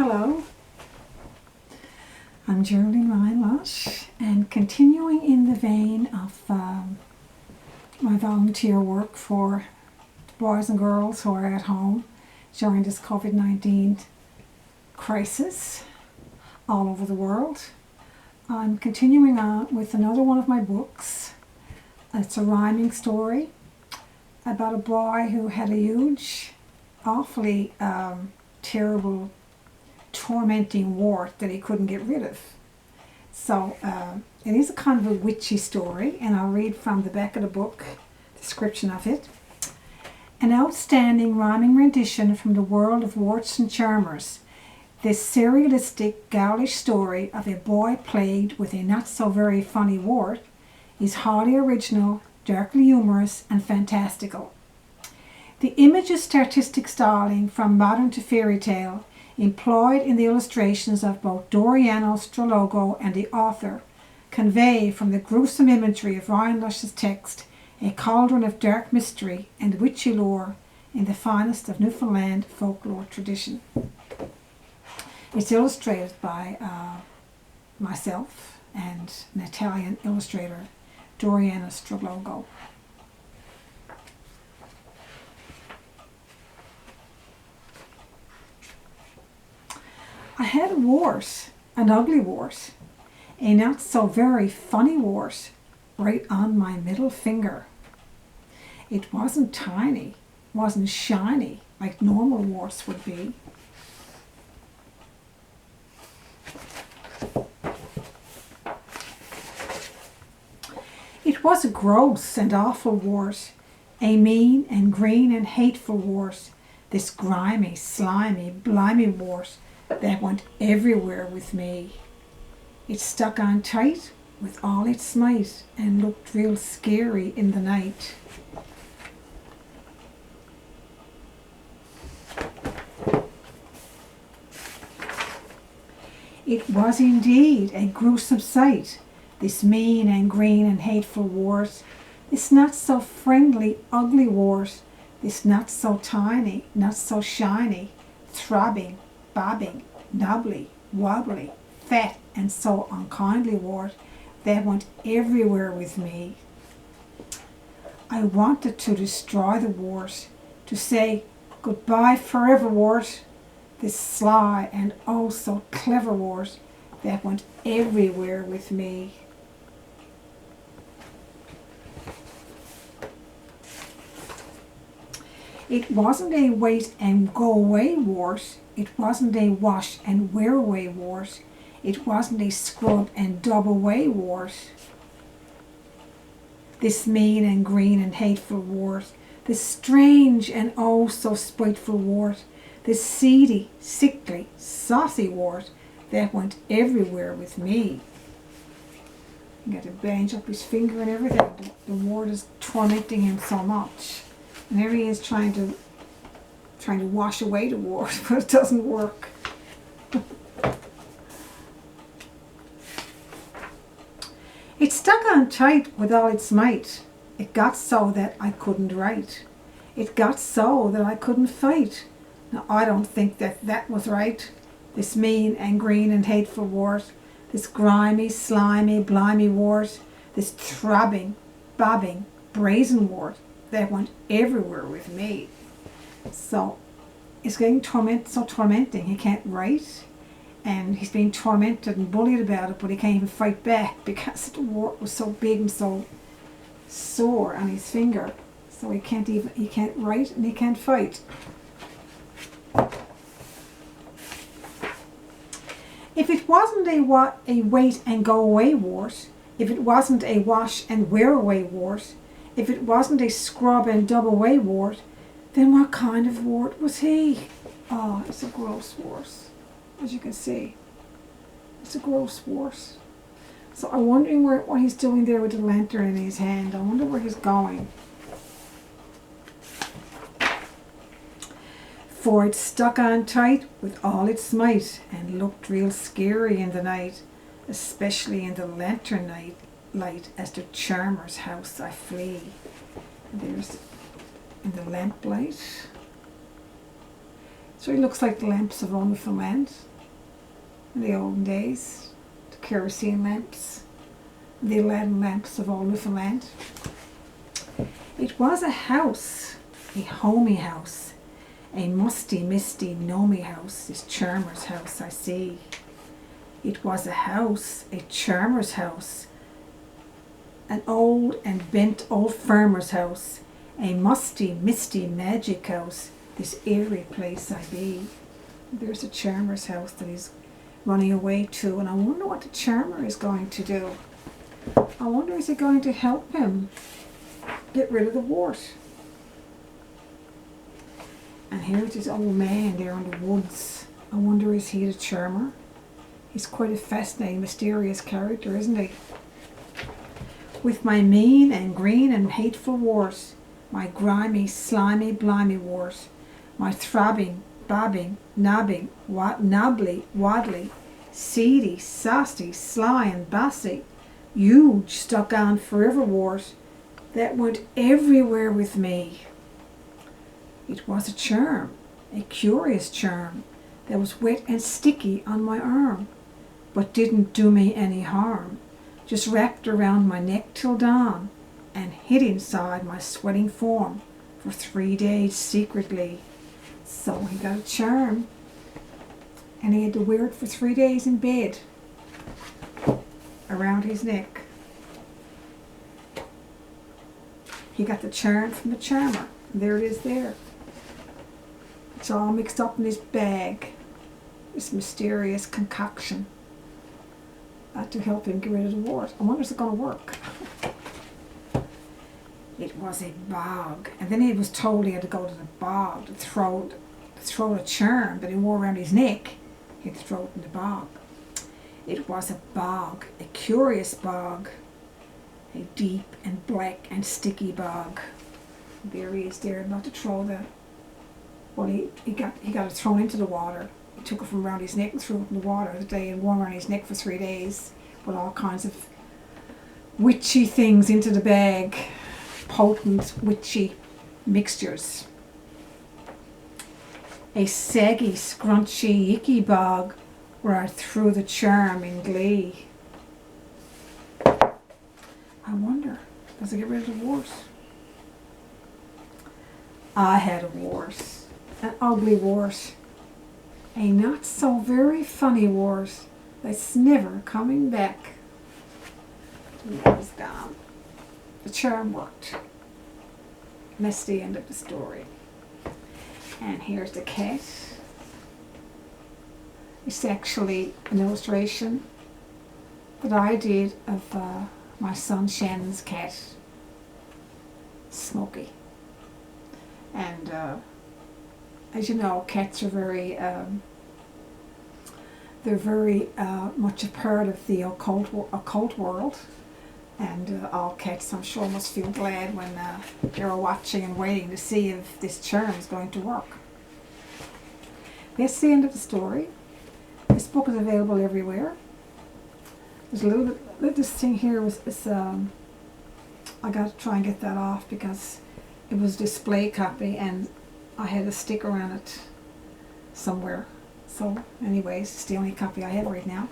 Hello, I'm Geraldine Ryan-Lush, and continuing in the vein of my volunteer work for boys and girls who are at home during this COVID-19 crisis all over the world, I'm continuing on with another one of my books. It's a rhyming story about a boy who had a huge, awfully terrible, tormenting wart that he couldn't get rid of. So it is a kind of a witchy story, and I'll read from the back of the book, description of it. An outstanding rhyming rendition from the world of warts and charmers. This serialistic, ghoulish story of a boy plagued with a not so very funny wart is highly original, darkly humorous, and fantastical. The image's artistic styling, from modern to fairy tale, employed in the illustrations of both Doriano Strologo and the author, convey from the gruesome imagery of Ryan-Lush's text a cauldron of dark mystery and witchy lore in the finest of Newfoundland folklore tradition. It's illustrated by myself and an Italian illustrator, Doriano Strologo. I had a wart, an ugly wart, a not so very funny wart, right on my middle finger. It wasn't tiny, wasn't shiny like normal warts would be. It was a gross and awful wart, a mean and green and hateful wart, this grimy, slimy, blimey wart that went everywhere with me. It stuck on tight with all its might and looked real scary in the night. It was indeed a gruesome sight, this mean and green and hateful wart, this not so friendly, ugly wart, this not so tiny, not so shiny, throbbing, bobbing, knobbly, wobbly, fat and so unkindly wart that went everywhere with me. I wanted to destroy the wart, to say goodbye forever wart, this sly and oh so clever wart that went everywhere with me. It wasn't a wait and go away wart, it wasn't a wash and wear away wart, it wasn't a scrub and dub away wart. This mean and green and hateful wart, this strange and oh so spiteful wart, this seedy, sickly, saucy wart that went everywhere with me. He got to bandage up his finger and everything. The wart is tormenting him so much. And there he is trying to wash away the wart, but it doesn't work. It stuck on tight with all its might. It got so that I couldn't write. It got so that I couldn't fight. Now I don't think that was right. This mean and green and hateful wart, this grimy, slimy, blimey wart, this throbbing, bobbing, brazen wart that went everywhere with me. So it's getting so tormenting. He can't write, and he's being tormented and bullied about it, but he can't even fight back because the wart was so big and so sore on his finger. So he can't write and he can't fight. If it wasn't a wait and go away wart, if it wasn't a wash and wear away wart, if it wasn't a scrub and dub away wart, then what kind of wart was he? Oh, it's a gross wart, as you can see. It's a gross wart. So I'm wondering what he's doing there with the lantern in his hand. I wonder where he's going. For it stuck on tight with all its might and looked real scary in the night, especially in the lantern light as the charmer's house I flee. And there's in the lamplight. So he looks like the lamps of Newfoundland. in the olden days, the kerosene lamps, the Aladdin lamps of old Newfoundland. It was a house, a homey house, a musty, misty, gnomy house, this charmer's house I see. It was a house, a charmer's house, an old and bent old farmer's house, a musty, misty, magic house, this eerie place I be. There's a charmer's house that he's running away to, and I wonder what the charmer is going to do. I wonder, is he going to help him get rid of the wart? And here's this old man there in the woods. I wonder, is he the charmer? He's quite a fascinating, mysterious character, isn't he? With my mean and green and hateful wart, my grimy, slimy, blimey wart, my throbbing, bobbing, knobbing, knobbly, waddly, seedy, saucy, sly and bossy, huge, stuck on forever wart that went everywhere with me. It was a charm, a curious charm, that was wet and sticky on my arm, but didn't do me any harm, just wrapped around my neck till dawn, and hid inside my sweating form for 3 days secretly. So he got a charm, and he had to wear it for 3 days in bed, around his neck. He got the charm from the charmer. There it is there. It's all mixed up in this bag, this mysterious concoction to help him get rid of the wart. I wonder if it's going to work. It was a bog, and then he was told he had to go to the bog to throw the charm that he wore around his neck. He had to throw it in the bog. It was a bog, a curious bog, a deep and black and sticky bog. There he is there, about to throw the, well, he got it thrown into the water. He took it from around his neck and threw it in the water the day and wore around his neck for 3 days with all kinds of witchy things into the bag, potent witchy mixtures. A saggy, scrunchy, icky bog where I threw the charm in glee. I wonder, does it get rid of the wart? I had a wart, an ugly wart, a not so very funny wart that's never coming back. And that was gone. The charm worked. And that's the end of the story. And here's the cat. It's actually an illustration that I did of my son Shannon's cat, Smokey. And as you know, cats are very much a part of the occult world. And all cats, I'm sure, must feel glad when they're watching and waiting to see if this charm is going to work. That's the end of the story. This book is available everywhere. There's a little bit, this thing here was, I got to try and get that off because it was a display copy and I had a sticker on it somewhere. So anyways, it's the only copy I have right now.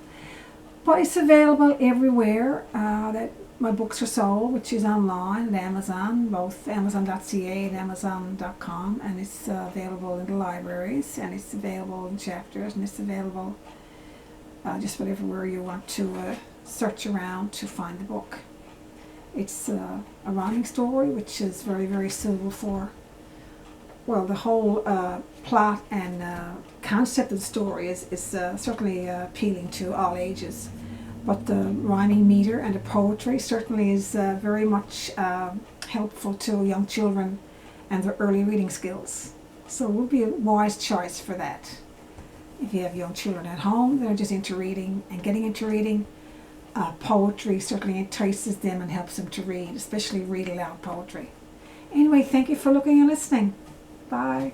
But it's available everywhere that my books are sold, which is online at Amazon, both Amazon.ca and Amazon.com, and it's available in the libraries, and it's available in chapters, and it's available just about everywhere you want to search around to find the book. It's a rhyming story, which is very, very suitable for, well, the whole plot and concept of the story is certainly appealing to all ages. But the rhyming meter and the poetry certainly is very much helpful to young children and their early reading skills. So it would be a wise choice for that. If you have young children at home that are just into reading and getting into reading, poetry certainly entices them and helps them to read, especially read aloud poetry. Anyway, thank you for looking and listening. Bye.